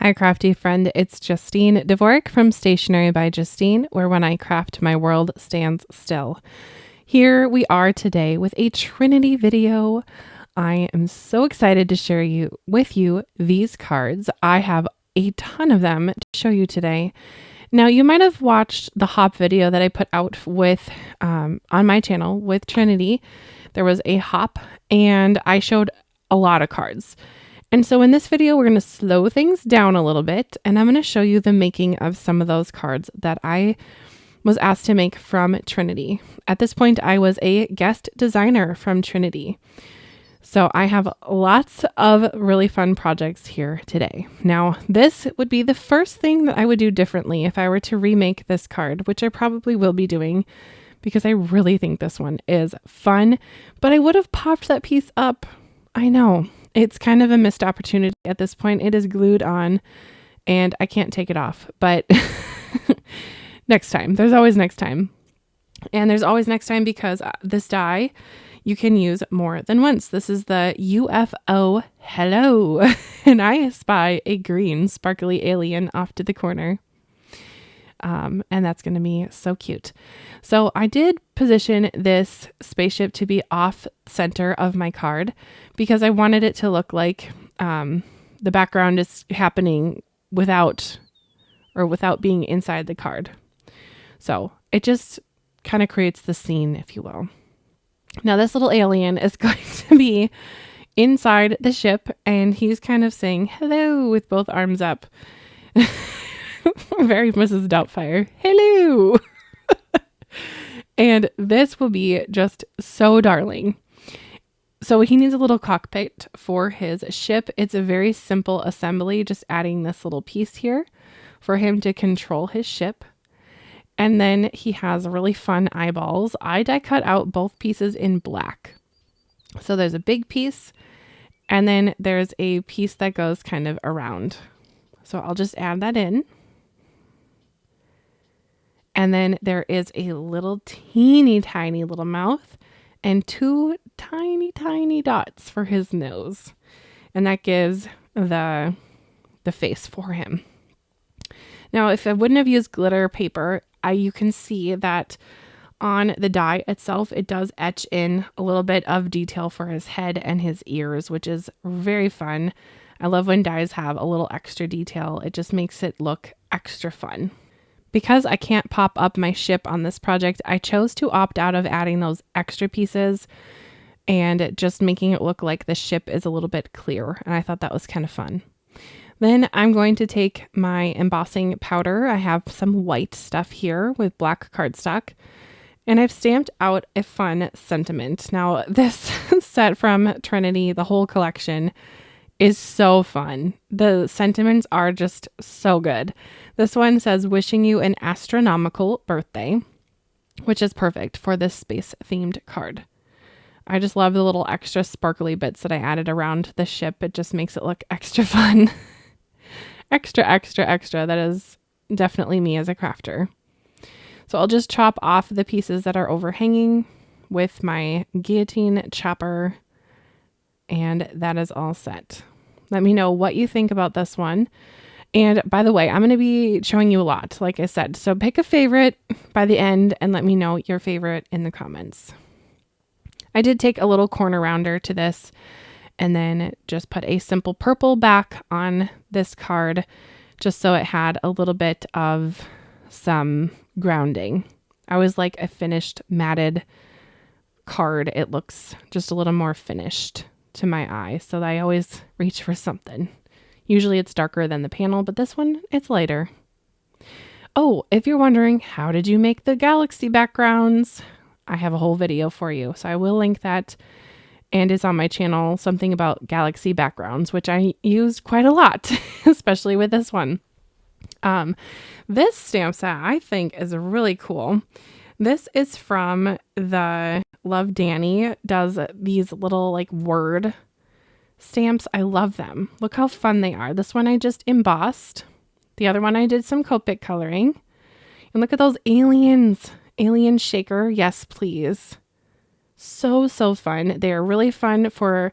Hi, crafty friend. It's Justine Dvorak from Stationery by Justine, where when I craft, my world stands still. Here we are today with a Trinity video. I am so excited to share with you these cards. I have a ton of them to show you today. Now, you might have watched the hop video that I put out with on my channel with Trinity. There was a hop, and I showed a lot of cards. And so in this video, we're going to slow things down a little bit, and I'm going to show you the making of some of those cards that I was asked to make from Trinity. At this point, I was a guest designer from Trinity. So I have lots of really fun projects here today. Now, this would be the first thing that I would do differently if I were to remake this card, which I probably will be doing because I really think this one is fun, but I would have popped that piece up. I know. It's kind of a missed opportunity at this point. It is glued on and I can't take it off, but next time. There's always next time. And there's always next time because this die you can use more than once. This is the UFO Hello, and I spy a green sparkly alien off to the corner. And that's going to be so cute. So I did position this spaceship to be off center of my card because I wanted it to look like the background is happening without being inside the card. So it just kind of creates the scene, if you will. Now this little alien is going to be inside the ship, and he's kind of saying hello with both arms up. Very Mrs. Doubtfire. Hello. And this will be just so darling. So he needs a little cockpit for his ship. It's a very simple assembly, just adding this little piece here for him to control his ship. And then he has really fun eyeballs. I die cut out both pieces in black. So there's a big piece, and then there's a piece that goes kind of around. So I'll just add that in. And then there is a little teeny tiny little mouth and two tiny, tiny dots for his nose. And that gives the face for him. Now, if I wouldn't have used glitter paper, you can see that on the die itself, it does etch in a little bit of detail for his head and his ears, which is very fun. I love when dies have a little extra detail. It just makes it look extra fun. Because I can't pop up my ship on this project, I chose to opt out of adding those extra pieces and just making it look like the ship is a little bit clearer. And I thought that was kind of fun. Then I'm going to take my embossing powder. I have some white stuff here with black cardstock, and I've stamped out a fun sentiment. Now, this set from Trinity, the whole collection, is so fun. The sentiments are just so good. This one says, wishing you an astronomical birthday, which is perfect for this space-themed card. I just love the little extra sparkly bits that I added around the ship. It just makes it look extra fun. Extra, extra, extra. That is definitely me as a crafter. So I'll just chop off the pieces that are overhanging with my guillotine chopper, and that is all set. Let me know what you think about this one. And by the way, I'm going to be showing you a lot, like I said. So pick a favorite by the end and let me know your favorite in the comments. I did take a little corner rounder to this and then just put a simple purple back on this card just so it had a little bit of some grounding. I always like a finished matted card. It looks just a little more finished to my eye, so I always reach for something. Usually it's darker than the panel, but this one, it's lighter. Oh, if you're wondering, how did you make the galaxy backgrounds? I have a whole video for you, so I will link that. And it's on my channel, something about galaxy backgrounds, which I used quite a lot, especially with this one. This stamp set I think is really cool. This is from the Love Danny does these little like word stamps. I love them. Look how fun they are. This one I just embossed. The other one I did some Copic coloring. And look at those aliens. Alien shaker. Yes, please. So fun. They are really fun for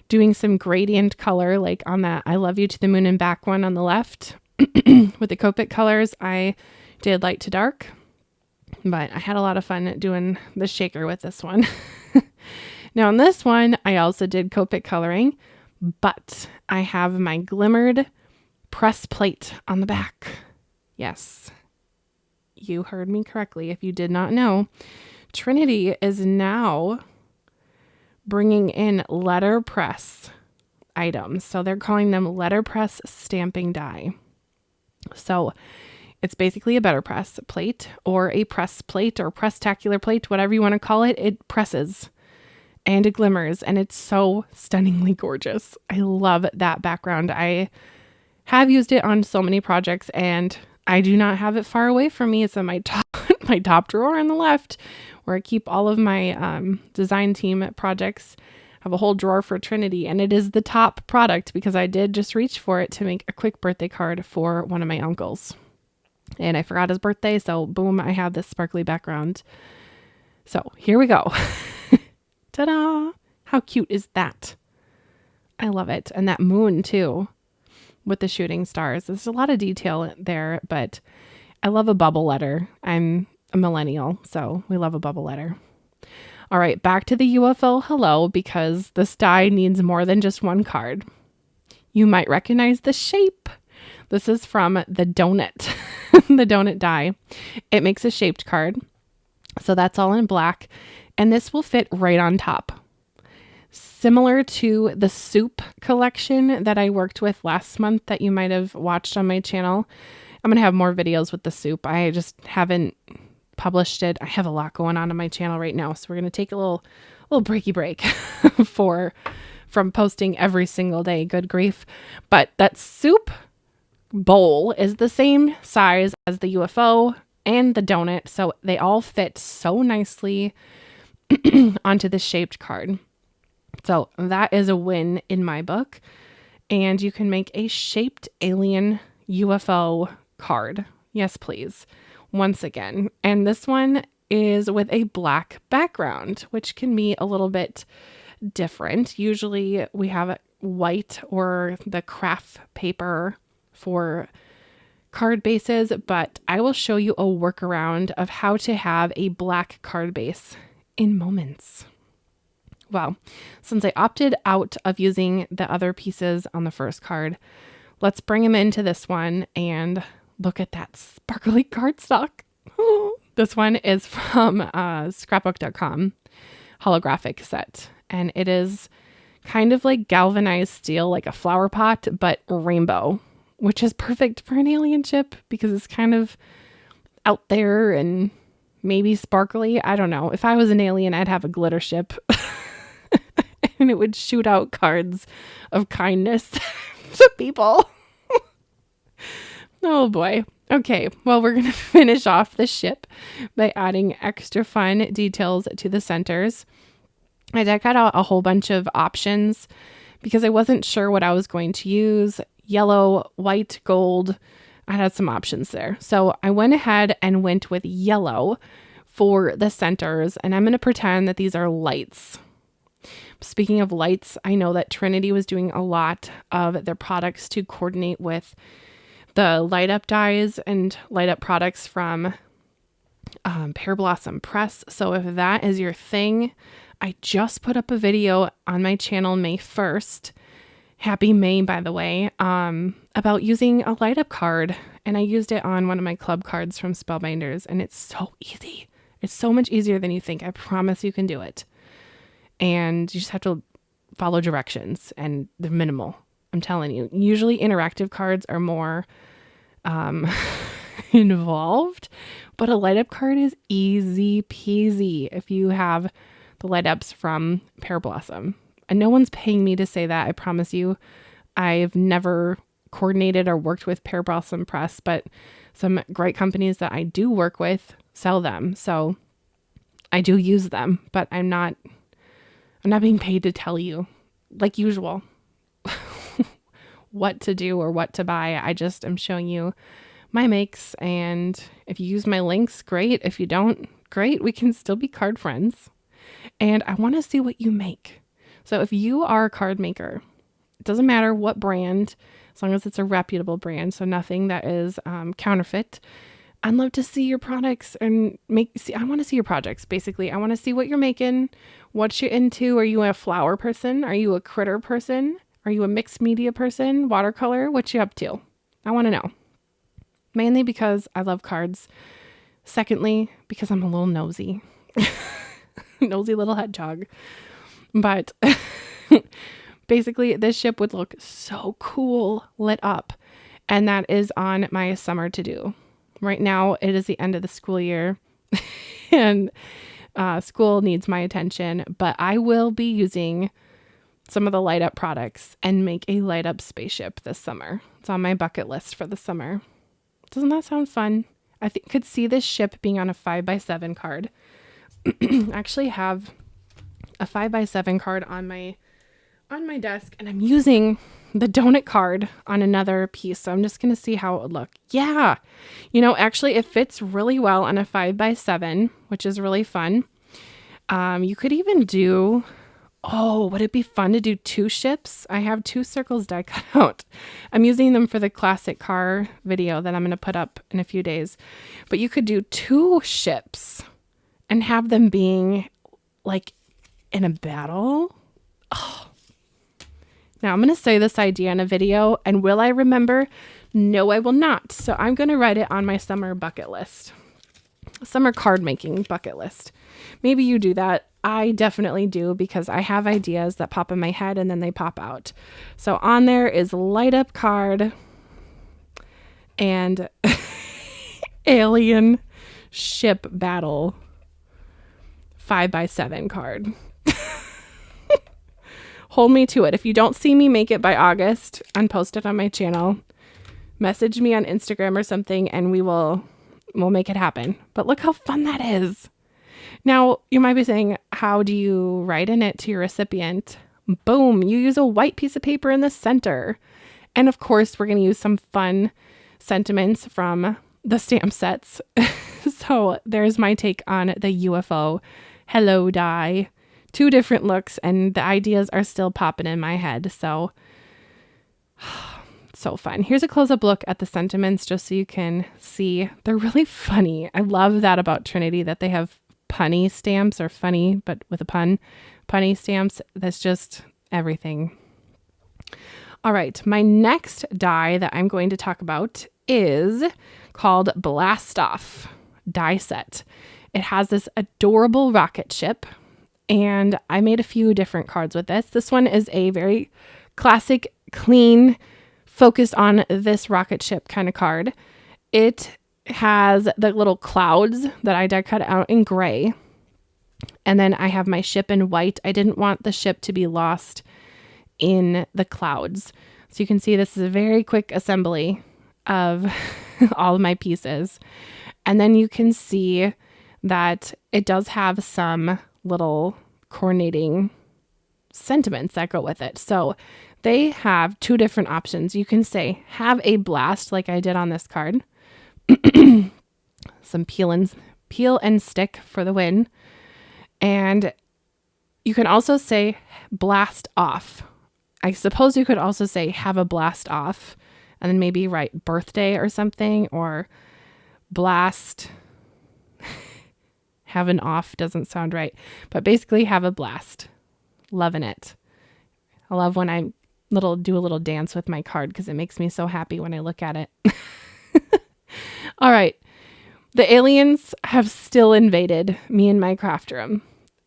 doing some gradient color, like on that I Love You to the Moon and Back one on the left. With the Copic colors, I did light to dark, but I had a lot of fun doing the shaker with this one. Now on this one, I also did Copic coloring, but I have my glimmered press plate on the back. Yes, you heard me correctly. If you did not know, Trinity is now bringing in letterpress items. So they're calling them letterpress stamping die. So it's basically a better press plate or a press plate or press-tacular plate, whatever you want to call it. It presses and it glimmers and it's so stunningly gorgeous. I love that background. I have used it on so many projects and I do not have it far away from me. It's in my top drawer on the left where I keep all of my design team projects. I have a whole drawer for Trinity and it is the top product because I did just reach for it to make a quick birthday card for one of my uncles. And I forgot his birthday, so boom, I have this sparkly background. So here we go. Ta-da! How cute is that? I love it. And that moon too, with the shooting stars. There's a lot of detail there, but I love a bubble letter. I'm a millennial, so we love a bubble letter. All right, back to the UFO hello, because this die needs more than just one card. You might recognize the shape. This is from the donut, the donut die. It makes a shaped card. So that's all in black. And this will fit right on top. Similar to the soup collection that I worked with last month that you might have watched on my channel. I'm going to have more videos with the soup. I just haven't published it. I have a lot going on my channel right now. So we're going to take a little breaky break from posting every single day. Good grief. But that soup bowl is the same size as the UFO and the donut, so they all fit so nicely onto the shaped card. So that is a win in my book, and you can make a shaped alien UFO card. Yes, please. Once again. And this one is with a black background, which can be a little bit different. Usually we have white or the craft paper for card bases, but I will show you a workaround of how to have a black card base in moments. Well, since I opted out of using the other pieces on the first card, let's bring them into this one and look at that sparkly cardstock. This one is from scrapbook.com holographic set, and it is kind of like galvanized steel, like a flower pot, but rainbow, which is perfect for an alien ship because it's kind of out there and maybe sparkly. I don't know. If I was an alien, I'd have a glitter ship and it would shoot out cards of kindness to people. Oh boy. Okay. Well, we're going to finish off the ship by adding extra fun details to the centers. I decked out a whole bunch of options because I wasn't sure what I was going to use. Yellow, white, gold. I had some options there. So I went ahead and went with yellow for the centers, and I'm going to pretend that these are lights. Speaking of lights, I know that Trinity was doing a lot of their products to coordinate with the light up dies and light up products from Pear Blossom Press. So if that is your thing, I just put up a video on my channel May 1st. Happy May, by the way, about using a light up card. And I used it on one of my club cards from Spellbinders, and it's so easy. It's so much easier than you think. I promise you can do it. And you just have to follow directions, and they're minimal. I'm telling you. Usually interactive cards are more involved, but a light up card is easy peasy if you have the light ups from Pear Blossom. And no one's paying me to say that, I promise you. I've never coordinated or worked with Pear Blossom Press, but some great companies that I do work with sell them. So I do use them, but I'm not being paid to tell you, like usual, what to do or what to buy. I just am showing you my makes, and if you use my links, great. If you don't, great. We can still be card friends. And I want to see what you make. So if you are a card maker, it doesn't matter what brand, as long as it's a reputable brand, so nothing that is counterfeit. I'd love to see your products and I want to see your projects. Basically, I want to see what you're making, what you're into. Are you a flower person? Are you a critter person? Are you a mixed media person? Watercolor? What you up to? I want to know. Mainly because I love cards. Secondly, because I'm a little nosy. Nosy little hedgehog. But basically, this ship would look so cool lit up. And that is on my summer to do. Right now, it is the end of the school year and school needs my attention, but I will be using some of the light up products and make a light up spaceship this summer. It's on my bucket list for the summer. Doesn't that sound fun? I could see this ship being on a 5x7 card. I actually have a 5x7 card on my desk, and I'm using the donut card on another piece. So I'm just going to see how it would look. Yeah. Actually it fits really well on a 5x7, which is really fun. You could even do, would it be fun to do 2 ships? I have 2 circles die cut out. I'm using them for the classic car video that I'm going to put up in a few days. But you could do 2 ships and have them being like in a battle. Oh. Now I'm going to say this idea in a video, and will I remember? No, I will not. So I'm going to write it on my summer bucket list. Summer card making bucket list. Maybe you do that. I definitely do, because I have ideas that pop in my head and then they pop out. So on there is light up card and alien ship battle 5x7 card. Hold me to it. If you don't see me make it by August and post it on my channel, message me on Instagram or something and we'll make it happen. But look how fun that is. Now, you might be saying, how do you write in it to your recipient? Boom, you use a white piece of paper in the center. And of course, we're going to use some fun sentiments from the stamp sets. So there's my take on the UFO hello die. 2 different looks, and the ideas are still popping in my head. So fun. Here's a close-up look at the sentiments just so you can see. They're really funny. I love that about Trinity, that they have punny stamps, or funny, but with a pun. Punny stamps. That's just everything. All right. My next die that I'm going to talk about is called Blast Off die set. It has this adorable rocket ship. And I made a few different cards with this. This one is a very classic, clean, focused on this rocket ship kind of card. It has the little clouds that I die cut out in gray. And then I have my ship in white. I didn't want the ship to be lost in the clouds. So you can see this is a very quick assembly of all of my pieces. And then you can see that it does have some little coordinating sentiments that go with it. So they have 2 different options. You can say, have a blast like I did on this card. Some peel and stick for the win. And you can also say blast off. I suppose you could also say have a blast off and then maybe write birthday or something, or blast. Have an off doesn't sound right, but basically have a blast. Loving it. I love when I do a little dance with my card because it makes me so happy when I look at it. All right. The aliens have still invaded me in my craft room,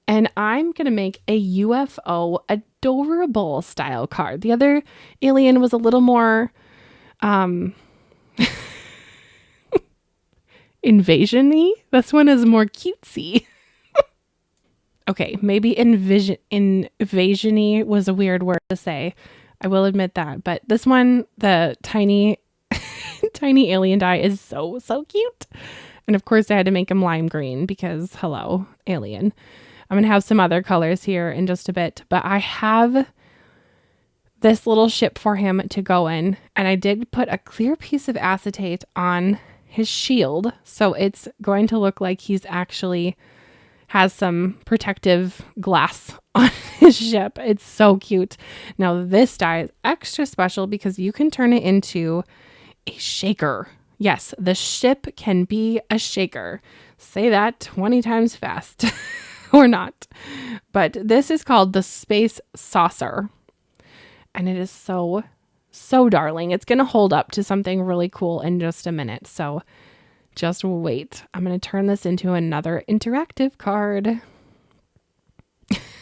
and I'm going to make a UFO adorable style card. The other alien was a little more invasion-y. This one is more cutesy. Okay, maybe invasion-y was a weird word to say. I will admit that. But this one, the tiny alien die is so cute. And of course I had to make him lime green because, hello, alien. I'm going to have some other colors here in just a bit. But I have this little ship for him to go in. And I did put a clear piece of acetate on his shield, so it's going to look like he's actually has some protective glass on his ship. It's so cute. Now this die is extra special because you can turn it into a shaker. Yes, the ship can be a shaker. Say that 20 times fast or not. But this is called the Space Saucer. And it is so, so darling. It's going to hold up to something really cool in just a minute. So just wait. I'm going to turn this into another interactive card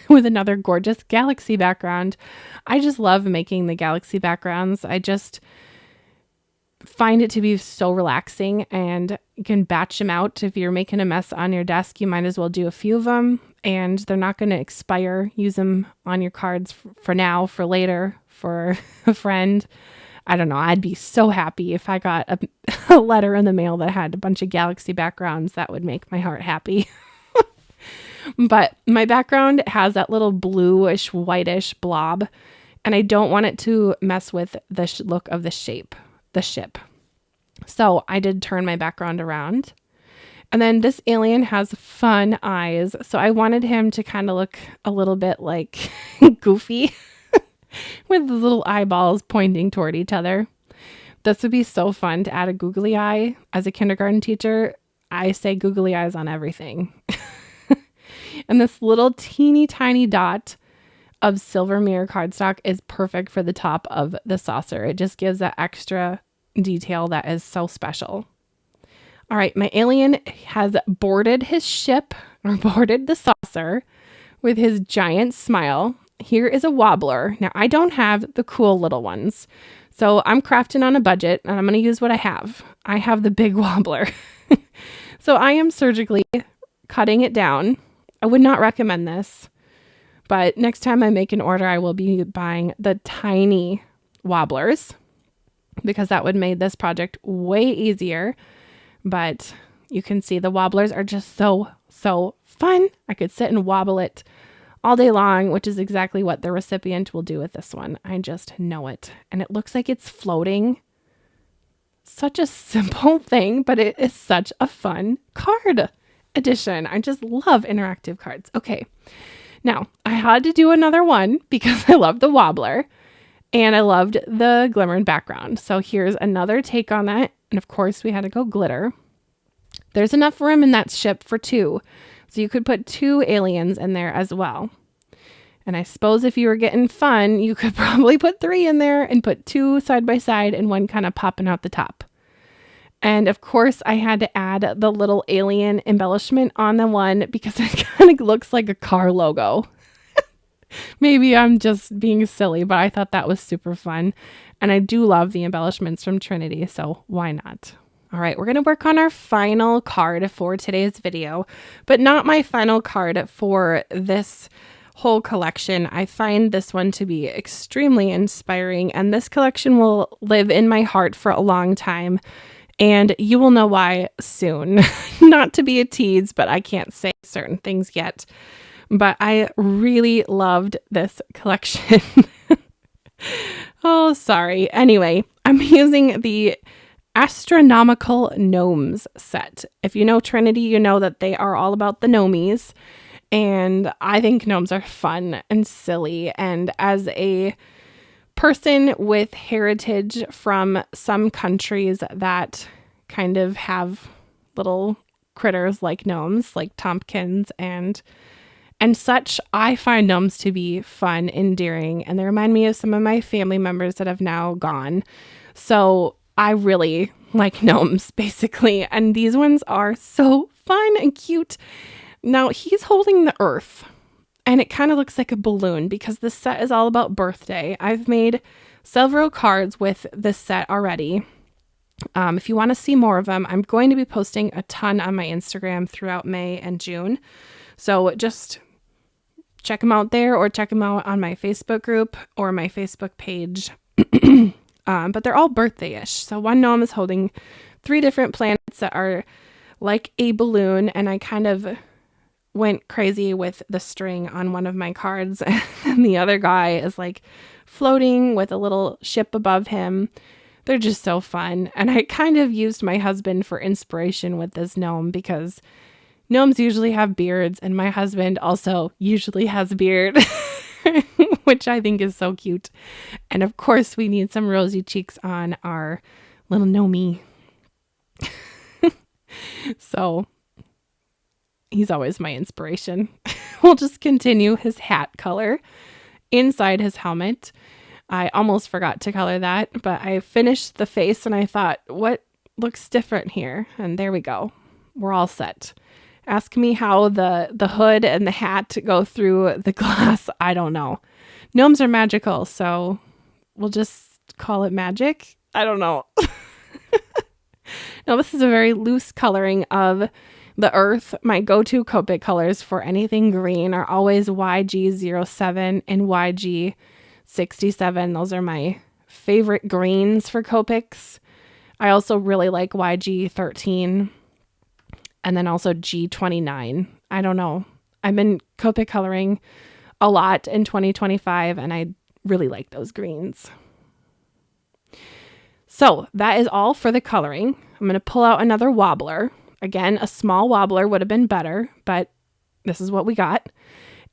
with another gorgeous galaxy background. I just love making the galaxy backgrounds. I just find it to be so relaxing, and you can batch them out. If you're making a mess on your desk, you might as well do a few of them, and they're not going to expire. Use them on your cards for now, for later, for a friend. I don't know. I'd be so happy if I got a letter in the mail that had a bunch of galaxy backgrounds. That would make my heart happy. But my background has that little bluish, whitish blob, and I don't want it to mess with the look of the ship. So I did turn my background around. And then this alien has fun eyes. So I wanted him to kind of look a little bit like Goofy with the little eyeballs pointing toward each other. This would be so fun to add a googly eye. As a kindergarten teacher, I say googly eyes on everything. And this little teeny tiny dot of silver mirror cardstock is perfect for the top of the saucer. It just gives that extra detail that is so special. All right, my alien has boarded his ship, or boarded the saucer, with his giant smile. Here is a wobbler. Now, I don't have the cool little ones, so I'm crafting on a budget, and I'm going to use what I have. I have the big wobbler. So I am surgically cutting it down. I would not recommend this, but next time I make an order, I will be buying the tiny wobblers, because that would make this project way easier. But you can see the wobblers are just so, so fun. I could sit and wobble it all day long, which is exactly what the recipient will do with this one. I just know it. And it looks like it's floating. Such a simple thing, but it is such a fun card edition. I just love interactive cards. Okay. Now, I had to do another one because I love the wobbler and I loved the glimmered background. So here's another take on that. And of course, we had to go glitter. There's enough room in that ship for 2. So you could put 2 aliens in there as well. And I suppose if you were getting fun, you could probably put 3 in there and put 2 side by side and one kind of popping out the top. And of course, I had to add the little alien embellishment on the one because it kind of looks like a car logo. Maybe I'm just being silly, but I thought that was super fun. And I do love the embellishments from Trinity, so why not? All right, we're going to work on our final card for today's video, but not my final card for this whole collection. I find this one to be extremely inspiring, and this collection will live in my heart for a long time. And you will know why soon. Not to be a tease, but I can't say certain things yet. But I really loved this collection. Oh, sorry. Anyway, I'm using the Astronomical Gnomes set. If you know Trinity, you know that they are all about the gnomies. And I think gnomes are fun and silly. And as a person with heritage from some countries that kind of have little critters like gnomes, like Tompkins and such, I find gnomes to be fun, endearing, and they remind me of some of my family members that have now gone. So I really like gnomes, basically, and these ones are so fun and cute. Now, he's holding the earth. And it kind of looks like a balloon because this set is all about birthday. I've made several cards with this set already. If you want to see more of them, I'm going to be posting a ton on my Instagram throughout May and June. So just check them out there or check them out on my Facebook group or my Facebook page. But they're all birthday-ish. So one gnome is holding 3 different planets that are like a balloon, and I kind of went crazy with the string on one of my cards, and the other guy is like floating with a little ship above him. They're just so fun. And I kind of used my husband for inspiration with this gnome because gnomes usually have beards, and my husband also usually has a beard. which I think is so cute. And of course, we need some rosy cheeks on our little Nomi. So he's always my inspiration. We'll just continue his hat color inside his helmet. I almost forgot to color that, but I finished the face and I thought, what looks different here? And there we go. We're all set. Ask me how the hood and the hat go through the glass. I don't know. Gnomes are magical, so we'll just call it magic. I don't know. Now, this is a very loose coloring of the earth. My go-to Copic colors for anything green are always YG07 and YG67. Those are my favorite greens for Copics. I also really like YG13 and then also G29. I don't know. I've been Copic coloring a lot in 2025 and I really like those greens. So that is all for the coloring. I'm going to pull out another wobbler. Again, a small wobbler would have been better, but this is what we got.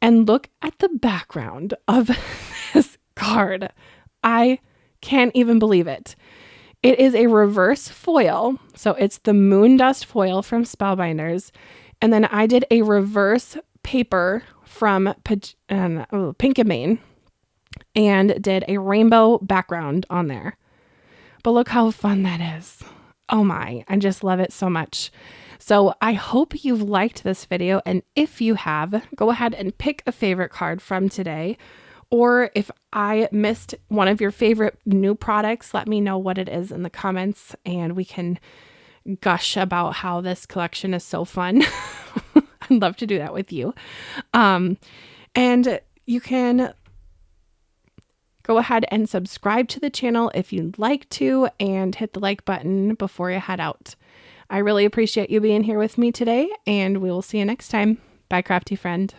And look at the background of this card. I can't even believe it. It is a reverse foil. So it's the Moondust foil from Spellbinders. And then I did a reverse paper from Pink and Mane and did a rainbow background on there. But look how fun that is. Oh my, I just love it so much. So I hope you've liked this video. And if you have, go ahead and pick a favorite card from today. Or if I missed one of your favorite new products, let me know what it is in the comments and we can gush about how this collection is so fun. I'd love to do that with you. And you can go ahead and subscribe to the channel if you'd like to and hit the like button before you head out. I really appreciate you being here with me today and we will see you next time. Bye, crafty friend.